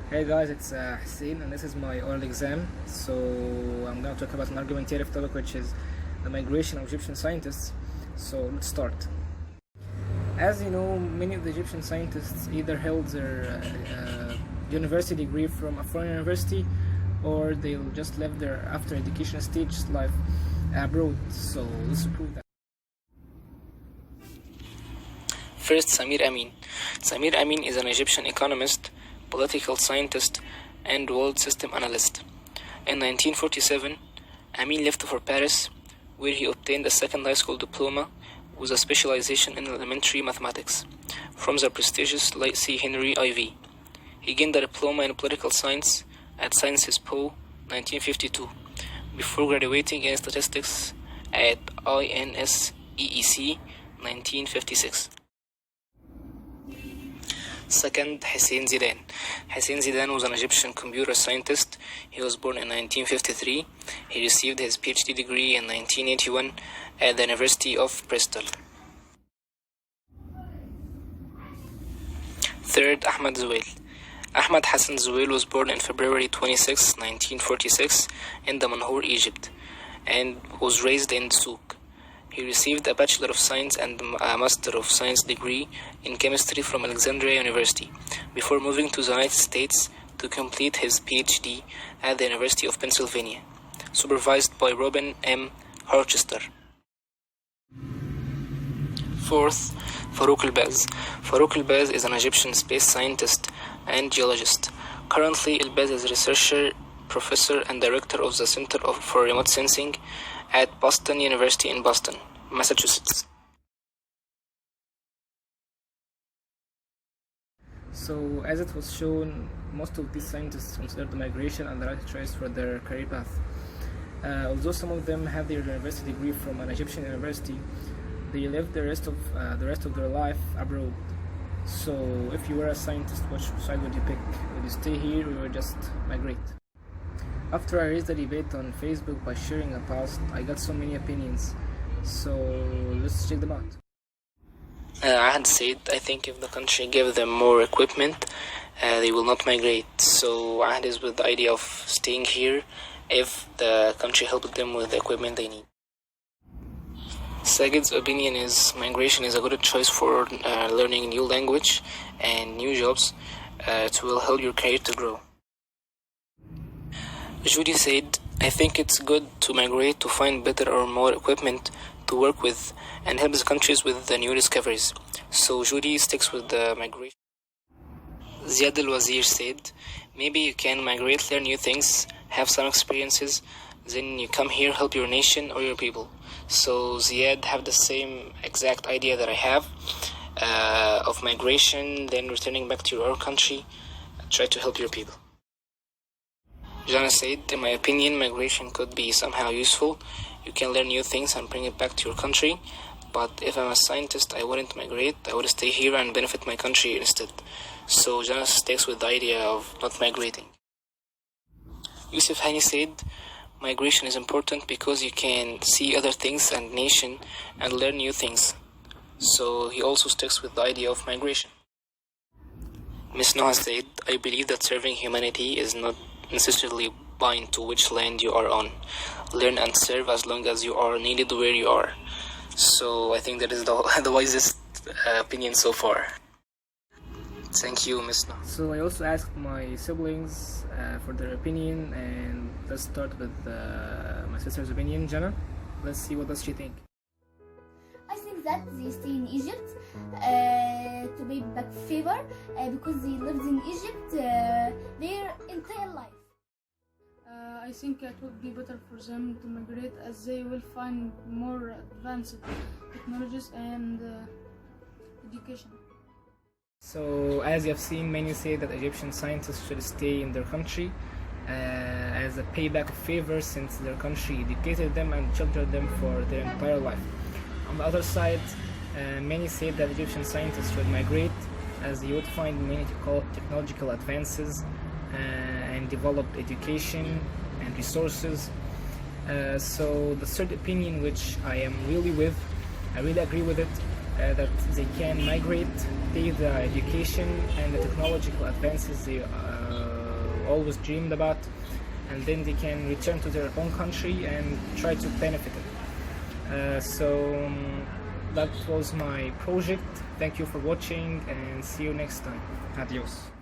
Hey guys, it's Hussein, and this is my oral exam. So I'm going to talk about an argumentative topic, which is the migration of Egyptian scientists. So let's start. As you know, many of the Egyptian scientists either held their university degree from a foreign university, or they'll just live their after education stage life abroad. So let's prove that. First, Samir Amin. Samir Amin is an Egyptian economist, political scientist, and world system analyst. In 1947, Amin left for Paris, where he obtained a second high school diploma with a specialization in elementary mathematics from the prestigious C. Henry Ivy. He gained a diploma in political science at Sciences Po 1952, before graduating in statistics at INSEEC 1956. Second, Hussein Zidane. Hussein Zidane was an Egyptian computer scientist. He was born in 1953. He received his PhD degree in 1981 at the University of Bristol. Third, Ahmad Zuwail. Ahmad Hassan Zuwail was born on February 26, 1946 in Damanhur, Egypt, and was raised in Souk. He received a Bachelor of Science and a Master of Science degree in chemistry from Alexandria University before moving to the United States to complete his PhD at the University of Pennsylvania, supervised by Robin M. Harchester. Fourth, Farouk El-Baz. Farouk El-Baz is an Egyptian space scientist and geologist. Currently, El-Baz is a researcher, professor, and director of the Center for Remote Sensing at Boston University in Boston, Massachusetts. So, as it was shown, most of these scientists considered the migration and the right choice for their career path. Although some of them have their university degree from an Egyptian university, they lived the rest of their life abroad. So, if you were a scientist, which side would you pick? Would you stay here or just migrate? After I raised the debate on Facebook by sharing a post, I got so many opinions. So let's check them out. Ahad said, I think if the country gave them more equipment, they will not migrate. So Ahad is with the idea of staying here if the country helped them with the equipment they need. Sagid's opinion is migration is a good choice for learning new language and new jobs. It will help your career to grow. Judy said, I think it's good to migrate to find better or more equipment to work with and help the countries with the new discoveries. So Judy sticks with the migration. Ziad Al-Wazir said, maybe you can migrate, learn new things, have some experiences, then you come here, help your nation or your people. So Ziad have the same exact idea that I have of migration, then returning back to your own country, try to help your people. Jana said, in my opinion, migration could be somehow useful. You can learn new things and bring it back to your country. But if I'm a scientist, I wouldn't migrate. I would stay here and benefit my country instead. So Jana sticks with the idea of not migrating. Yusuf Hani said, migration is important because you can see other things and nation and learn new things. So he also sticks with the idea of migration. Ms. Noha said, I believe that serving humanity is not necessarily bind to which land you are on. Learn and serve as long as you are needed where you are. So I think that is the wisest opinion so far. Thank you, Ms. Noha. So I also asked my siblings for their opinion, and let's start with my sister's opinion, Jana. Let's see what does she think. I think that they stay in Egypt to pay back favor because they lived in Egypt their entire life. I think it would be better for them to migrate as they will find more advanced technologies and education. So as you have seen, many say that Egyptian scientists should stay in their country as a payback of favor, since their country educated them and sheltered them for their entire life. On the other side, many say that Egyptian scientists should migrate as they would find many technological advances and developed education and resources. So the third opinion, which I really agree with it, that they can migrate, take the education and the technological advances they always dreamed about, and then they can return to their own country and try to benefit it. So that was my project. Thank you for watching and see you next time. Adios.